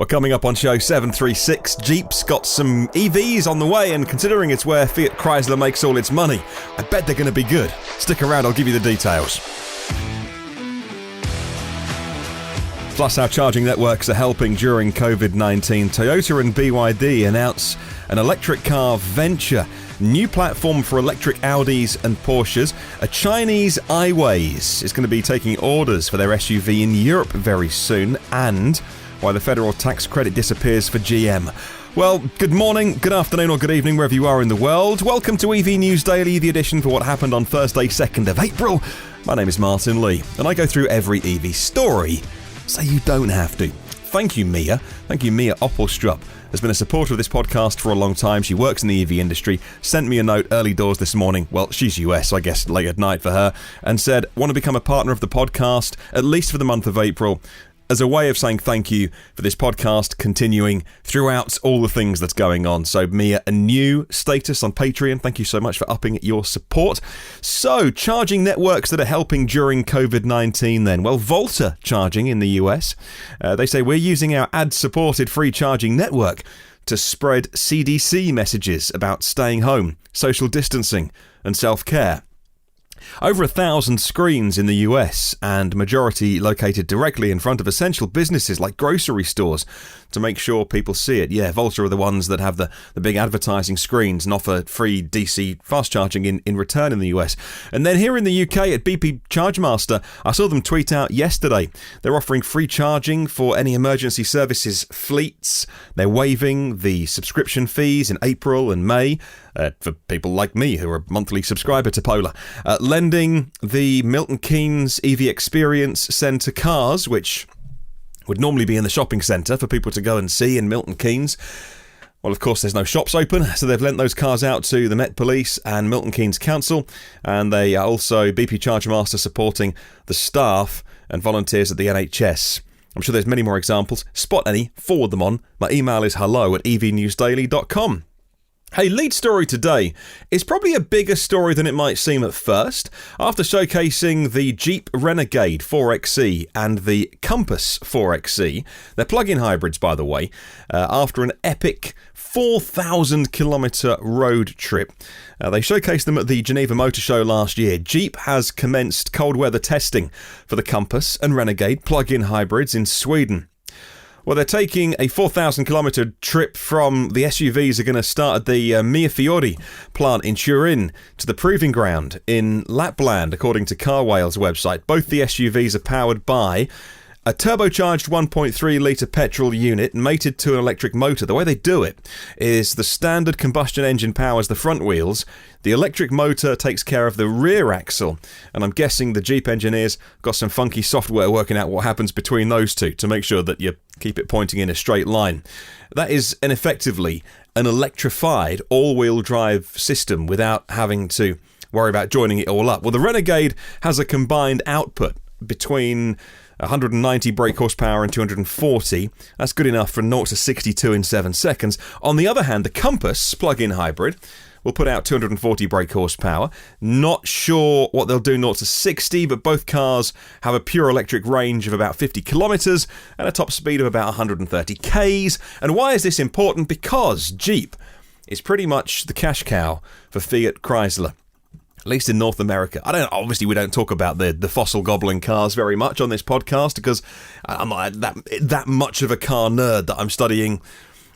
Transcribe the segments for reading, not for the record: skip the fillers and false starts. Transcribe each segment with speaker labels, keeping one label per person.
Speaker 1: Well, coming up on show 736, Jeep's got some EVs on the way, and considering it's where Fiat Chrysler makes all its money, I bet they're going to be good. Stick around, I'll give you the details. Plus, how charging networks are helping during COVID-19. Toyota and BYD announce an electric car venture. New platform for electric Audis and Porsches. A Chinese iWays is going to be taking orders for their SUV in Europe very soon. And why the federal tax credit disappears for GM. Well, good morning, good afternoon or good evening wherever you are in the world. Welcome to EV News Daily, the edition for what happened on Thursday, 2nd of April. My name is Martyn Lee, and I go through every EV story so you don't have to. Thank you, MIA. Thank you, MIA OPPELSTRUP. Has been a supporter of this podcast for a long time. She works in the EV industry, sent me a note early doors this morning. Well, she's US, so I guess late at night for her, and said, want to become a partner of the podcast, at least for the month of April, as a way of saying thank you for this podcast continuing throughout all the things that's going on. So, Mia, a new status on Patreon. Thank you so much for upping your support. So, charging networks that are helping during COVID-19 then. Well, Volta charging in the US. They say we're using our ad-supported free charging network to spread CDC messages about staying home, social distancing and self-care. Over 1,000 screens in the US, and majority located directly in front of essential businesses like grocery stores to make sure people see it. Yeah, Volta are the ones that have the big advertising screens and offer free DC fast charging in return in the US. And then here in the UK at BP Chargemaster, I saw them tweet out yesterday. They're offering free charging for any emergency services fleets. They're waiving the subscription fees in April and May. For people like me who are a monthly subscriber to Polar. Lending the Milton Keynes EV Experience Centre cars, which would normally be in the shopping centre for people to go and see in Milton Keynes. Well, of course, there's no shops open, so they've lent those cars out to the Met Police and Milton Keynes Council, and they are also BP Chargemaster supporting the staff and volunteers at the NHS. I'm sure there's many more examples. Spot any, forward them on. My email is hello@evnewsdaily.com. Hey, lead story today is probably a bigger story than it might seem at first. After showcasing the Jeep Renegade 4xe and the Compass 4xe, they're plug-in hybrids by the way, after an epic 4,000-kilometre road trip. They showcased them at the Geneva Motor Show last year. Jeep has commenced cold weather testing for the Compass and Renegade plug-in hybrids in Sweden. Well, they're taking a 4,000-kilometre trip from the SUVs are going to start at the MIA plant in Turin to the proving ground in Lapland, according to Carwhale's website. Both the SUVs are powered by a turbocharged 1.3-litre petrol unit mated to an electric motor. The way they do it is the standard combustion engine powers the front wheels. The electric motor takes care of the rear axle. And I'm guessing the Jeep engineers got some funky software working out what happens between those two to make sure that you keep it pointing in a straight line. That is effectively an electrified all-wheel drive system without having to worry about joining it all up. Well, the Renegade has a combined output between 190 brake horsepower and 240. That's good enough for 0 to 62 in 7 seconds. On the other hand, the Compass plug-in hybrid will put out 240 brake horsepower. Not sure what they'll do 0 to 60, but both cars have a pure electric range of about 50 kilometres and a top speed of about 130 k's. And why is this important? Because Jeep is pretty much the cash cow for Fiat Chrysler. At least in North America. Obviously we don't talk about the fossil gobbling cars very much on this podcast because I'm not that much of a car nerd that I'm studying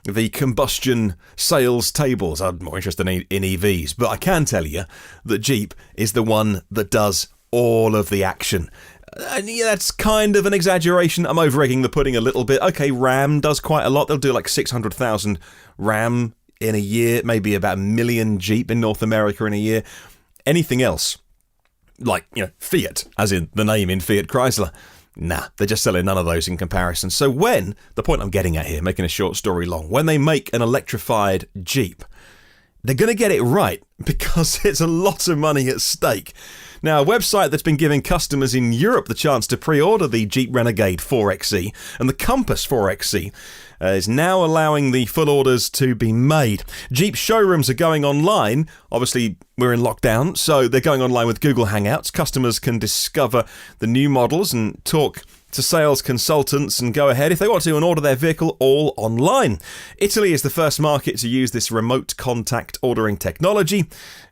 Speaker 1: the combustion sales tables. I'm more interested in EVs, but I can tell you that Jeep is the one that does all of the action. And yeah, that's kind of an exaggeration. I'm over-egging the pudding a little bit. Okay, Ram does quite a lot. They'll do like 600,000 Ram in a year, maybe about 1 million Jeep in North America in a year. Anything else, like, Fiat, as in the name in Fiat Chrysler, nah, they're just selling none of those in comparison. So the point I'm getting at here, making a short story long, when they make an electrified Jeep, they're going to get it right because it's a lot of money at stake. Now, a website that's been giving customers in Europe the chance to pre-order the Jeep Renegade 4xe and the Compass 4xe is now allowing the full orders to be made. Jeep showrooms are going online. Obviously, we're in lockdown, so they're going online with Google Hangouts. Customers can discover the new models and talk to sales consultants and go ahead if they want to and order their vehicle all online. Italy is the first market to use this remote contact ordering technology,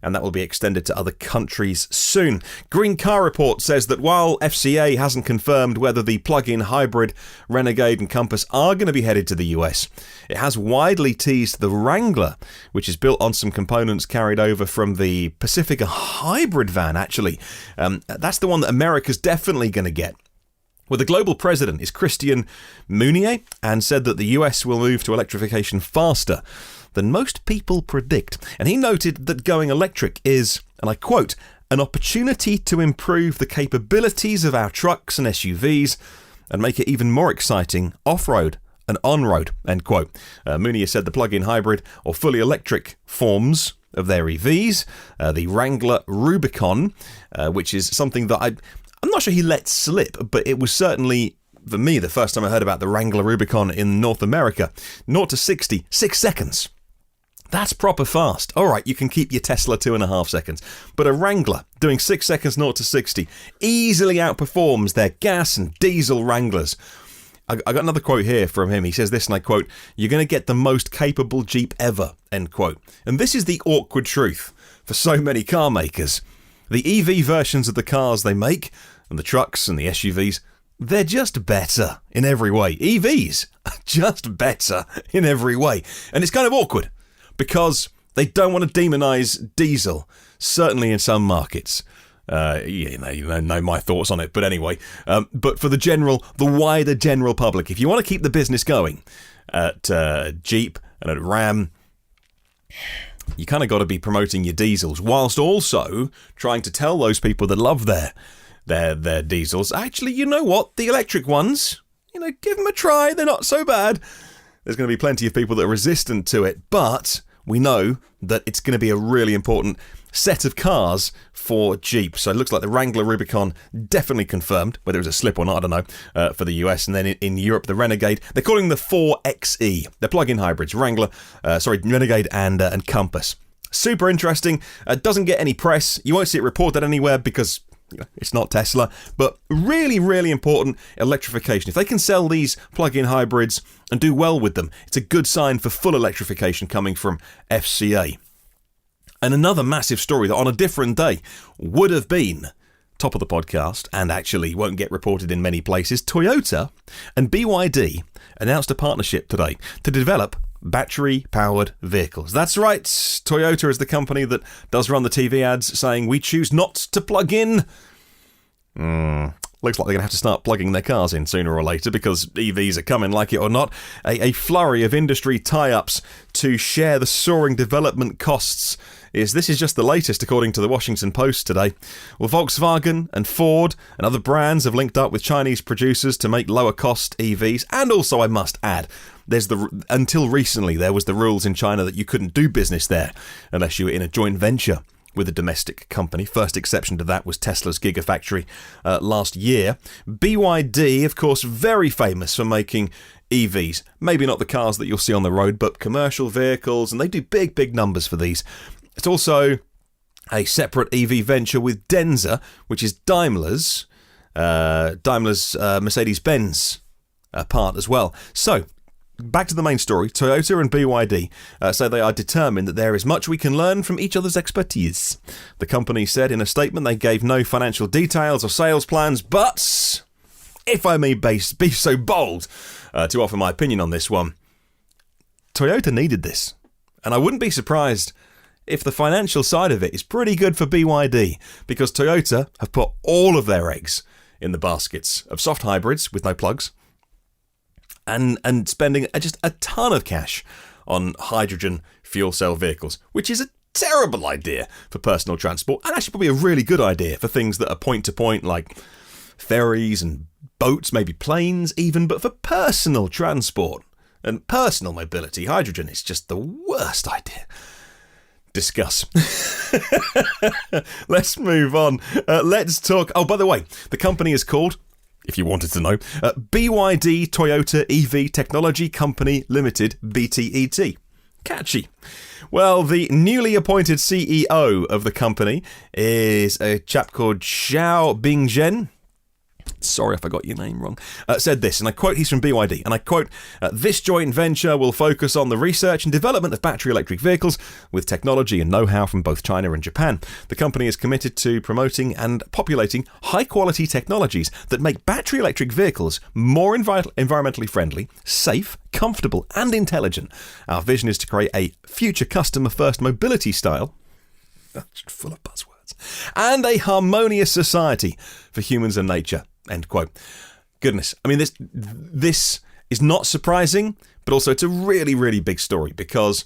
Speaker 1: and that will be extended to other countries soon. Green Car Report says that while FCA hasn't confirmed whether the plug-in hybrid Renegade and Compass are going to be headed to the US, it has widely teased the Wrangler, which is built on some components carried over from the Pacifica hybrid van, actually. That's the one that America's definitely going to get. Well, the global president is Christian Munier and said that the US will move to electrification faster than most people predict. And he noted that going electric is, and I quote, an opportunity to improve the capabilities of our trucks and SUVs and make it even more exciting off-road and on-road, end quote. Munier said the plug-in hybrid or fully electric forms of their EVs, the Wrangler Rubicon, which is something that I'm not sure he let slip, but it was certainly, for me, the first time I heard about the Wrangler Rubicon in North America. 0 to 60, 6 seconds. That's proper fast. All right, you can keep your Tesla 2.5 seconds. But a Wrangler doing 6 seconds 0 to 60 easily outperforms their gas and diesel Wranglers. I got another quote here from him. He says this, and I quote, "You're going to get the most capable Jeep ever," end quote. And this is the awkward truth for so many car makers. The EV versions of the cars they make, and the trucks and the SUVs, they're just better in every way. EVs are just better in every way. And it's kind of awkward because they don't want to demonise diesel, certainly in some markets. You know my thoughts on it, but anyway. But for the wider general public, if you want to keep the business going at Jeep and at Ram, you kind of got to be promoting your diesels, whilst also trying to tell those people that love their diesels, actually, you know what, the electric ones, give them a try, they're not so bad. There's going to be plenty of people that are resistant to it, but we know that it's going to be a really important set of cars for Jeep. So it looks like the Wrangler Rubicon definitely confirmed, whether it was a slip or not, I don't know, for the US. And then in Europe, the Renegade, they're calling the 4XE. They're plug-in hybrids, Renegade and Compass. Super interesting. Doesn't get any press. You won't see it reported anywhere because it's not Tesla, but really, really important electrification. If they can sell these plug-in hybrids and do well with them, it's a good sign for full electrification coming from FCA. And another massive story that on a different day would have been top of the podcast and actually won't get reported in many places. Toyota and BYD announced a partnership today to develop battery-powered vehicles. That's right, Toyota is the company that does run the TV ads saying, "We choose not to plug in." Looks like they're going to have to start plugging their cars in sooner or later because EVs are coming, like it or not. A flurry of industry tie-ups to share the soaring development costs. This is just the latest, according to the Washington Post today. Well, Volkswagen and Ford and other brands have linked up with Chinese producers to make lower-cost EVs. And also, I must add, until recently, there was the rules in China that you couldn't do business there unless you were in a joint venture with a domestic company. First exception to that was Tesla's Gigafactory last year. BYD, of course, very famous for making EVs. Maybe not the cars that you'll see on the road, but commercial vehicles, and they do big, big numbers for these. It's also a separate EV venture with Denza, which is Daimler's Mercedes-Benz part as well. So, back to the main story. Toyota and BYD say they are determined that there is much we can learn from each other's expertise. The company said in a statement they gave no financial details or sales plans, but if I may be so bold to offer my opinion on this one, Toyota needed this. And I wouldn't be surprised if the financial side of it is pretty good for BYD, because Toyota have put all of their eggs in the baskets of soft hybrids with no plugs, and spending just a ton of cash on hydrogen fuel cell vehicles, which is a terrible idea for personal transport, and actually probably a really good idea for things that are point-to-point, like ferries and boats, maybe planes even, but for personal transport and personal mobility, hydrogen is just the worst idea. Discuss. Let's move on. Let's talk. Oh, by the way, the company is called, if you wanted to know, BYD Toyota EV Technology Company Limited, BTET. Catchy. Well, the newly appointed CEO of the company is a chap called Xiao Bingzhen. sorry if I got your name wrong, said this, and I quote, he's from BYD, and I quote, "This joint venture will focus on the research and development of battery electric vehicles with technology and know-how from both China and Japan. The company is committed to promoting and populating high-quality technologies that make battery electric vehicles more environmentally friendly, safe, comfortable, and intelligent. Our vision is to create a future customer-first mobility style," full of buzzwords, "and a harmonious society for humans and nature." End quote. Goodness. I mean, this is not surprising, but also it's a really, really big story because,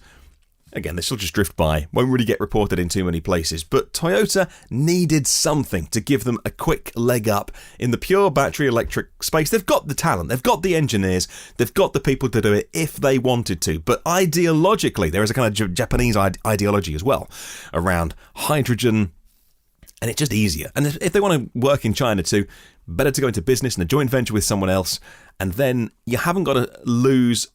Speaker 1: again, this will just drift by, won't really get reported in too many places, but Toyota needed something to give them a quick leg up in the pure battery electric space. They've got the talent, they've got the engineers, they've got the people to do it if they wanted to, but ideologically, there is a kind of Japanese ideology as well around hydrogen, and it's just easier. And if they want to work in China too, better to go into business in a joint venture with someone else, and then you haven't got to lose.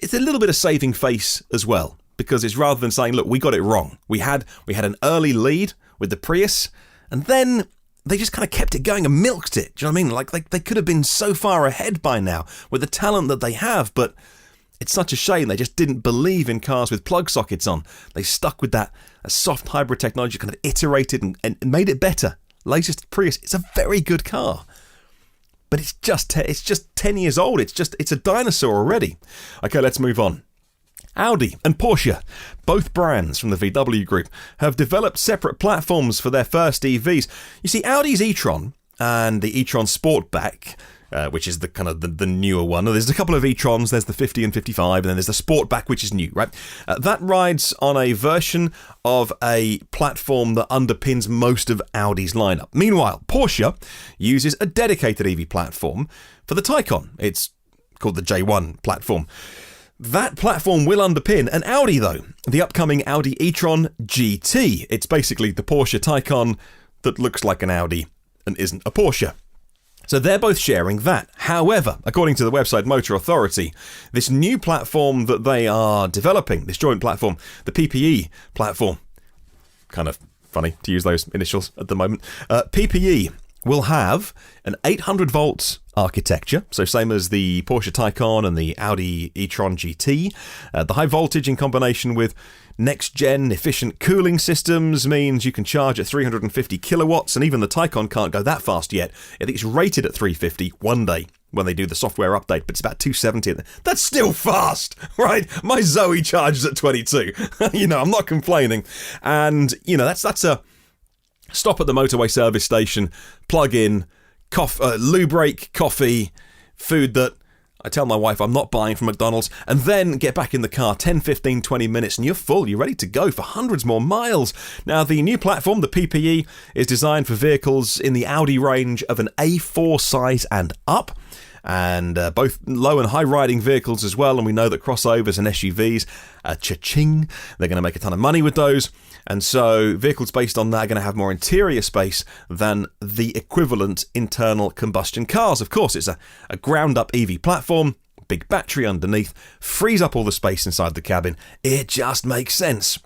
Speaker 1: It's a little bit of saving face as well, because it's rather than saying, look, we got it wrong. We had an early lead with the Prius, and then they just kind of kept it going and milked it. Do you know what I mean? Like they could have been so far ahead by now with the talent that they have, but it's such a shame they just didn't believe in cars with plug sockets on. They stuck with that soft hybrid technology, kind of iterated and made it better. Latest Prius, it's a very good car, but it's just 10 years old. It's a dinosaur already. Okay, let's move on. Audi and Porsche, both brands from the VW group, have developed separate platforms for their first EVs. You see, Audi's e-tron and the e-tron Sportback, which is the kind of the newer one. There's a couple of e-trons. There's the 50 and 55, and then there's the Sportback, which is new, right? That rides on a version of a platform that underpins most of Audi's lineup. Meanwhile, Porsche uses a dedicated EV platform for the Taycan. It's called the J1 platform. That platform will underpin an Audi, though, the upcoming Audi e-tron GT. It's basically the Porsche Taycan that looks like an Audi and isn't a Porsche. So they're both sharing that. However, according to the website Motor Authority, this new platform that they are developing, this joint platform, the PPE platform, kind of funny to use those initials at the moment, PPE will have an 800-volt architecture, so same as the Porsche Taycan and the Audi e-tron GT. The high voltage in combination with next-gen efficient cooling systems means you can charge at 350 kilowatts, and even the Taycan can't go that fast yet. I think it's rated at 350 one day when they do the software update, but it's about 270. That's still fast, right? My Zoe charges at 22. I'm not complaining. And, that's a stop at the motorway service station, plug in, loo break, coffee, food that I tell my wife I'm not buying from McDonald's, and then get back in the car 10, 15, 20 minutes and you're full. You're ready to go for hundreds more miles. Now, the new platform, the PPE, is designed for vehicles in the Audi range of an A4 size and up, and both low and high riding vehicles as well. And we know that crossovers and SUVs, cha-ching, they're going to make a ton of money with those. And so vehicles based on that are going to have more interior space than the equivalent internal combustion cars. Of course, it's a ground-up EV platform, big battery underneath, frees up all the space inside the cabin. It just makes sense.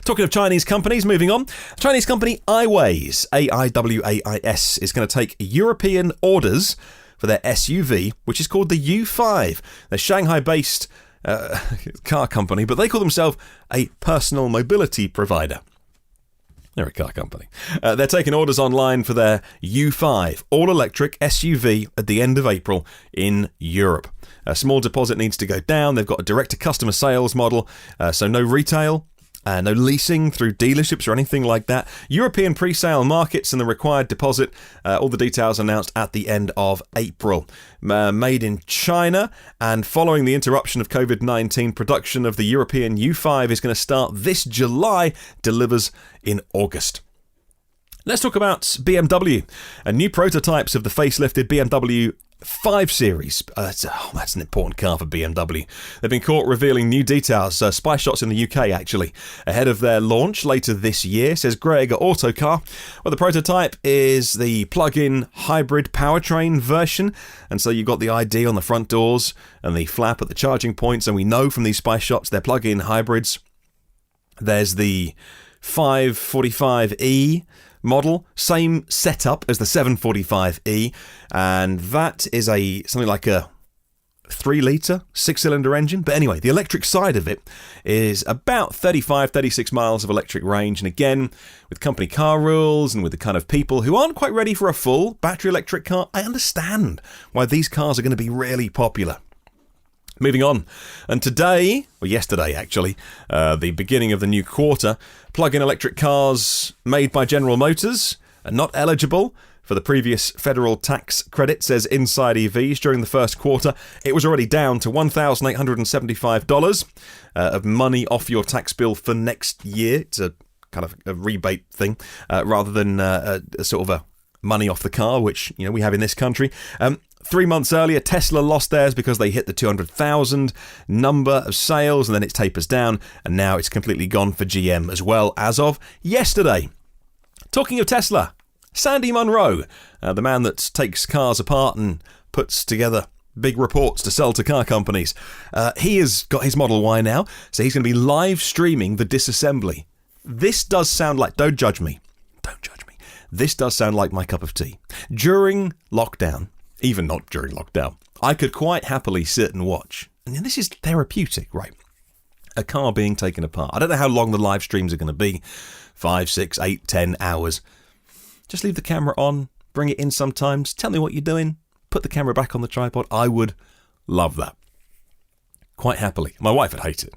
Speaker 1: Talking of Chinese companies, moving on. Chinese company Aiways, AIWAIS, is going to take European orders for their SUV, which is called the U5. They're Shanghai-based car company, but they call themselves a personal mobility provider. They're a car company. They're taking orders online for their U5 all-electric SUV at the end of April in Europe. A small deposit needs to go down. They've got a direct-to-customer sales model, so no retail. No leasing through dealerships or anything like that. European pre-sale markets and the required deposit. All the details announced at the end of April. Made in China, and following the interruption of COVID-19, production of the European U5 is going to start this July, delivers in August. Let's talk about BMW. New prototypes of the facelifted BMW 5 Series. That's an important car for BMW. They've been caught revealing new details, spy shots in the UK actually, ahead of their launch later this year, says Greg at Autocar. Well, the prototype is the plug-in hybrid powertrain version, and so you've got the ID on the front doors and the flap at the charging points, and we know from these spy shots they're plug-in hybrids. There's the 545e model, same setup as the 745e, and that is something like a 3-litre, 6-cylinder engine. But anyway, the electric side of it is about 36 miles of electric range. And again, with company car rules and with the kind of people who aren't quite ready for a full battery electric car, I understand why these cars are going to be really popular. Moving on, and today, or yesterday actually, the beginning of the new quarter, plug-in electric cars made by General Motors are not eligible for the previous federal tax credit, says Inside EVs. During the first quarter, it was already down to $1,875 of money off your tax bill for next year. It's a kind of a rebate thing, rather than a sort of a money off the car, which we have in this country. 3 months earlier, Tesla lost theirs because they hit the 200,000 number of sales, and then it tapers down, and now it's completely gone for GM as well as of yesterday. Talking of Tesla, Sandy Munro, the man that takes cars apart and puts together big reports to sell to car companies. He has got his Model Y now, so he's going to be live streaming the disassembly. This does sound like, don't judge me, this does sound like my cup of tea. During lockdown, even not during lockdown, I could quite happily sit and watch. And this is therapeutic, right? A car being taken apart. I don't know how long the live streams are going to be. 5, 6, 8, 10 hours. Just leave the camera on, bring it in sometimes, tell me what you're doing, put the camera back on the tripod. I would love that. Quite happily. My wife would hate it.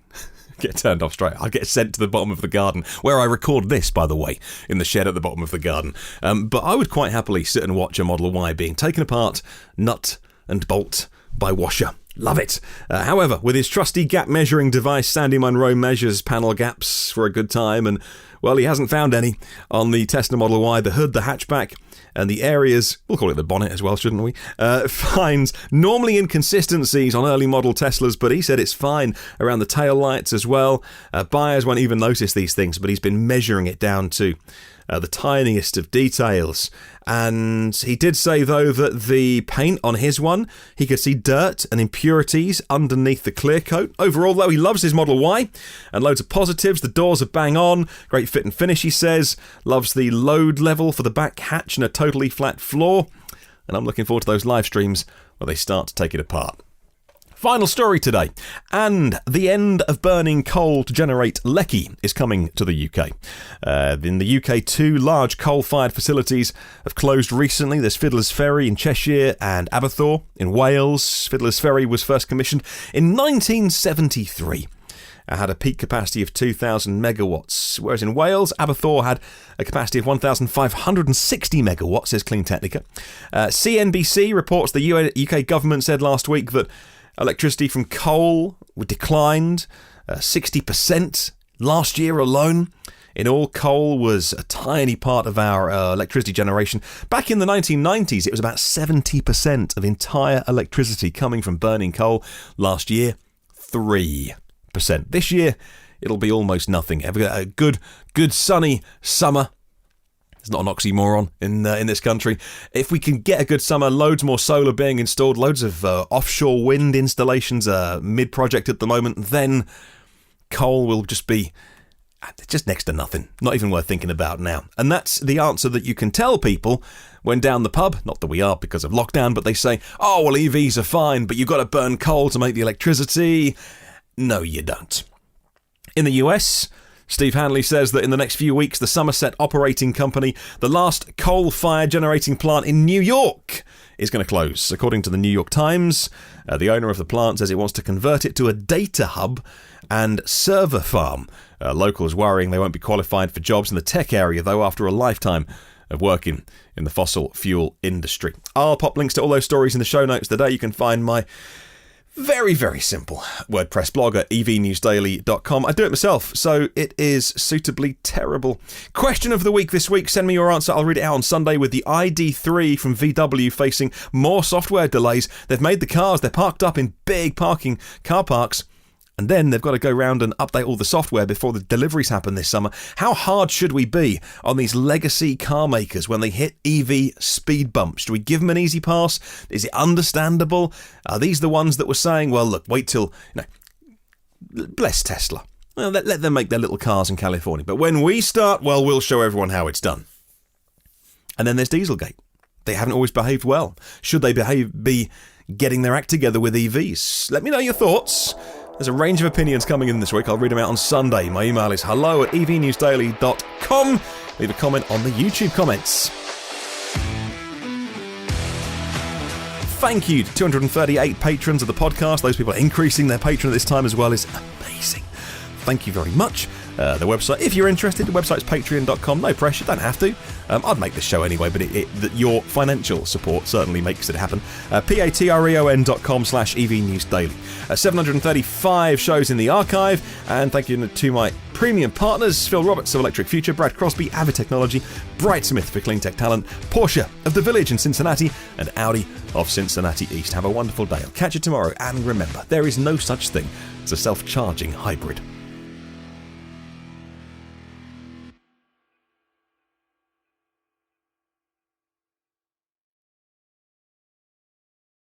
Speaker 1: Get turned off straight. I'd get sent to the bottom of the garden, where I record this, by the way, in the shed at the bottom of the garden. But I would quite happily sit and watch a Model Y being taken apart, nut and bolt by washer. Love it. However, with his trusty gap measuring device, Sandy Munro measures panel gaps for a good time, and well, he hasn't found any on the Tesla Model Y, the hood, the hatchback, and the areas, we'll call it the bonnet as well, shouldn't we, finds normally inconsistencies on early model Teslas, but he said it's fine around the tail lights as well. Buyers won't even notice these things, but he's been measuring it down to the tiniest of details. And he did say, though, that the paint on his one, he could see dirt and impurities underneath the clear coat. Overall, though, he loves his Model Y and loads of positives. The doors are bang on. Great fit and finish, he says. Loves the load level for the back hatch and a totally flat floor. And I'm looking forward to those live streams where they start to take it apart. Final story today, and the end of burning coal to generate lecky is coming to the UK. In the UK, 2 large coal-fired facilities have closed recently. There's Fiddler's Ferry in Cheshire and Aberthaw in Wales. Fiddler's Ferry was first commissioned in 1973. It had a peak capacity of 2,000 megawatts, whereas in Wales, Aberthaw had a capacity of 1,560 megawatts, says Clean Technica. CNBC reports the UK government said last week that electricity from coal declined 60% last year alone. In all, coal was a tiny part of our electricity generation. Back in the 1990s, it was about 70% of entire electricity coming from burning coal. Last year, 3%. This year, it'll be almost nothing. Have a good sunny summer. It's not an oxymoron in this country. If we can get a good summer, loads more solar being installed, loads of offshore wind installations mid-project at the moment, then coal will just be just next to nothing. Not even worth thinking about now. And that's the answer that you can tell people when down the pub. Not that we are because of lockdown, but they say, oh, well, EVs are fine, but you've got to burn coal to make the electricity. No, you don't. In the US, Steve Hanley says that in the next few weeks, the Somerset Operating Company, the last coal-fired generating plant in New York, is going to close. According to the New York Times, the owner of the plant says it wants to convert it to a data hub and server farm. Locals worrying they won't be qualified for jobs in the tech area, though, after a lifetime of working in the fossil fuel industry. I'll pop links to all those stories in the show notes today. You can find my very, very simple WordPress blog at evnewsdaily.com. I do it myself, so it is suitably terrible. Question of the week this week. Send me your answer. I'll read it out on Sunday. With the ID3 from VW facing more software delays, they've made the cars. They're parked up in big parking car parks, and then they've got to go around and update all the software before the deliveries happen this summer. How hard should we be on these legacy car makers when they hit EV speed bumps? Do we give them an easy pass? Is it understandable? Are these the ones that were saying, well, look, wait till, bless Tesla. Well, let them make their little cars in California. But when we start, well, we'll show everyone how it's done. And then there's Dieselgate. They haven't always behaved well. Should they be getting their act together with EVs? Let me know your thoughts. There's a range of opinions coming in this week. I'll read them out on Sunday. My email is hello@evnewsdaily.com. Leave a comment on the YouTube comments. Thank you to 238 patrons of the podcast. Those people are increasing their patron at this time as well. Is amazing. Thank you very much. The website, if you're interested, the website's patreon.com. No pressure, don't have to. I'd make the show anyway, but your financial support certainly makes it happen. patreon.com/evnewsdaily. 735 shows in the archive. And thank you to my premium partners, Phil Roberts of Electric Future, Brad Crosby, Avid Technology, Brightsmith for Clean Tech Talent, Porsche of The Village in Cincinnati, and Audi of Cincinnati East. Have a wonderful day. I'll catch you tomorrow. And remember, there is no such thing as a self-charging hybrid.